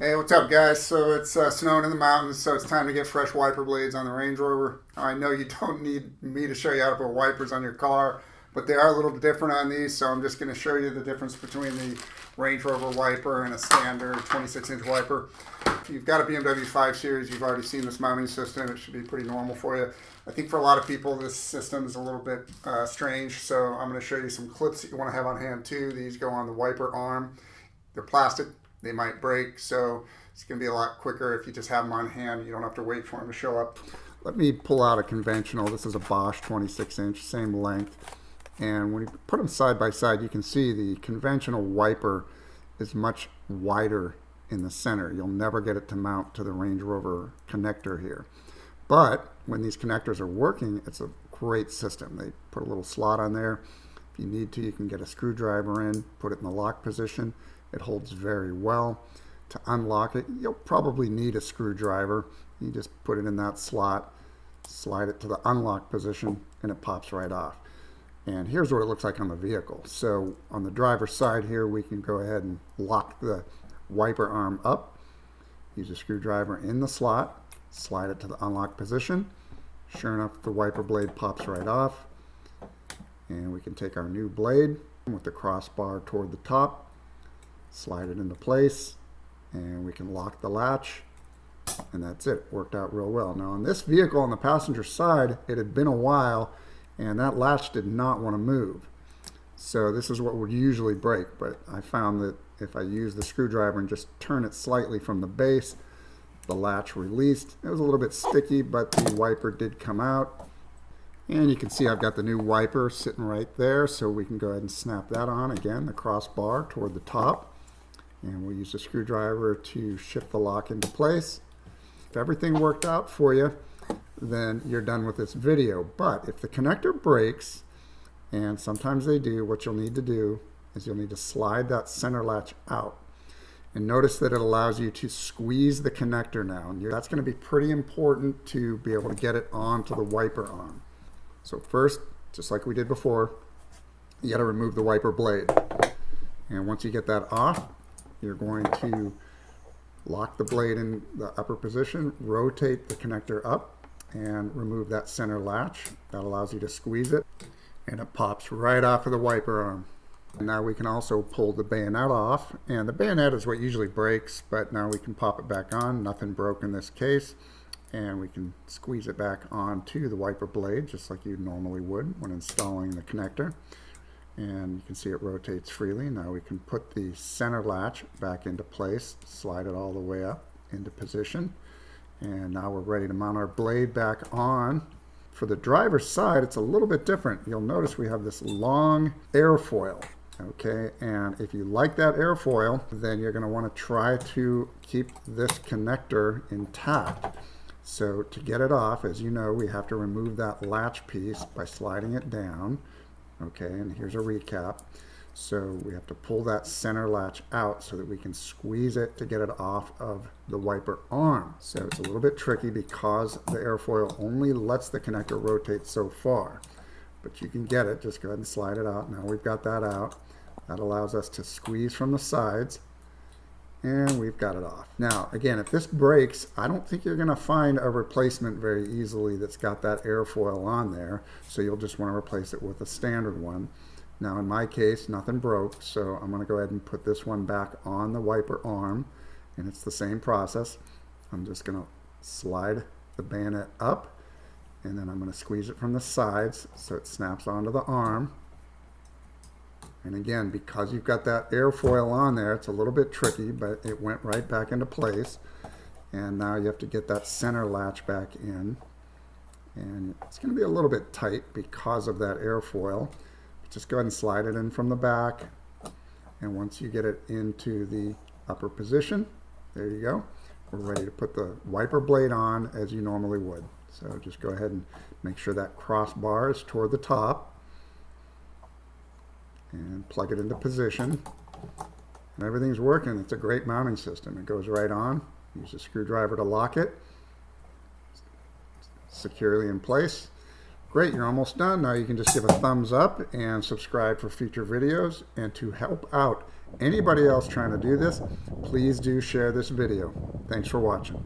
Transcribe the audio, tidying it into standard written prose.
Hey, what's up, guys? So it's snowing in the mountains, so it's time to get fresh wiper blades on the Range Rover. I know you don't need me to show you how to put wipers on your car, but they are a little different on these, so I'm just going to show you the difference between the Range Rover wiper and a standard 26-inch wiper. If you've got a BMW 5 Series, you've already seen this mounting system. It should be pretty normal for you. I think for a lot of people, this system is a little bit strange, so I'm going to show you some clips that you want to have on hand too. These go on the wiper arm. They're plastic. They might break, so it's going to be a lot quicker if you just have them on hand. You don't have to wait for them to show up. Let me pull out a conventional. This is a Bosch 26-inch, same length. And when you put them side by side, you can see the conventional wiper is much wider in the center. You'll never get it to mount to the Range Rover connector here. But when these connectors are working, it's a great system. They put a little slot on there. If you need to, you can get a screwdriver in, put it in the lock position. It holds very well. To unlock it, you'll probably need a screwdriver. You just put it in that slot, slide it to the unlock position, and it pops right off. And here's what it looks like on the vehicle. So on the driver's side here, we can go ahead and lock the wiper arm up. Use a screwdriver in the slot, slide it to the unlock position. Sure enough, the wiper blade pops right off. And we can take our new blade with the crossbar toward the top, slide it into place, and we can lock the latch, and that's it. Worked out real well. Now on this vehicle on the passenger side, it had been a while and that latch did not want to move. So this is what would usually break, but I found that if I use the screwdriver and just turn it slightly from the base, the latch released. It was a little bit sticky, but the wiper did come out. And you can see I've got the new wiper sitting right there, so we can go ahead and snap that on again, the crossbar toward the top. And we'll use the screwdriver to shift the lock into place. If everything worked out for you, then you're done with this video. But if the connector breaks, and sometimes they do, what you'll need to do is you'll need to slide that center latch out. And notice that it allows you to squeeze the connector now. And that's going to be pretty important to be able to get it onto the wiper arm. So first, just like we did before, you got to remove the wiper blade. And once you get that off, you're going to lock the blade in the upper position, rotate the connector up, and remove that center latch. That allows you to squeeze it, and it pops right off of the wiper arm. And now we can also pull the bayonet off, and the bayonet is what usually breaks, but now we can pop it back on. Nothing broke in this case, and we can squeeze it back onto the wiper blade just like you normally would when installing the connector. And you can see it rotates freely. Now we can put the center latch back into place, slide it all the way up into position, and now we're ready to mount our blade back on. For the driver's side, it's a little bit different. You'll notice we have this long airfoil, okay? And if you like that airfoil, then you're going to want to try to keep this connector intact. So to get it off, as you know, we have to remove that latch piece by sliding it down. Okay, and here's a recap. So we have to pull that center latch out so that we can squeeze it to get it off of the wiper arm. So it's a little bit tricky because the airfoil only lets the connector rotate so far. But you can get it. Just go ahead and slide it out. Now we've got that out. That allows us to squeeze from the sides. And we've got it off. Now, again, if this breaks, I don't think you're going to find a replacement very easily that's got that airfoil on there. So you'll just want to replace it with a standard one. Now, in my case, nothing broke, so I'm going to go ahead and put this one back on the wiper arm. And it's the same process. I'm just going to slide the bayonet up, and then I'm going to squeeze it from the sides so it snaps onto the arm. And again, because you've got that airfoil on there, it's a little bit tricky, but it went right back into place. And now you have to get that center latch back in. And it's going to be a little bit tight because of that airfoil. But just go ahead and slide it in from the back. And once you get it into the upper position, there you go. We're ready to put the wiper blade on as you normally would. So just go ahead and make sure that crossbar is toward the top. And plug it into position, and everything's working. It's a great mounting system. It goes right on. Use a screwdriver to lock it securely in place. Great, you're almost done. Now you can just give a thumbs up and subscribe for future videos. And to help out anybody else trying to do this, please do share this video. Thanks for watching.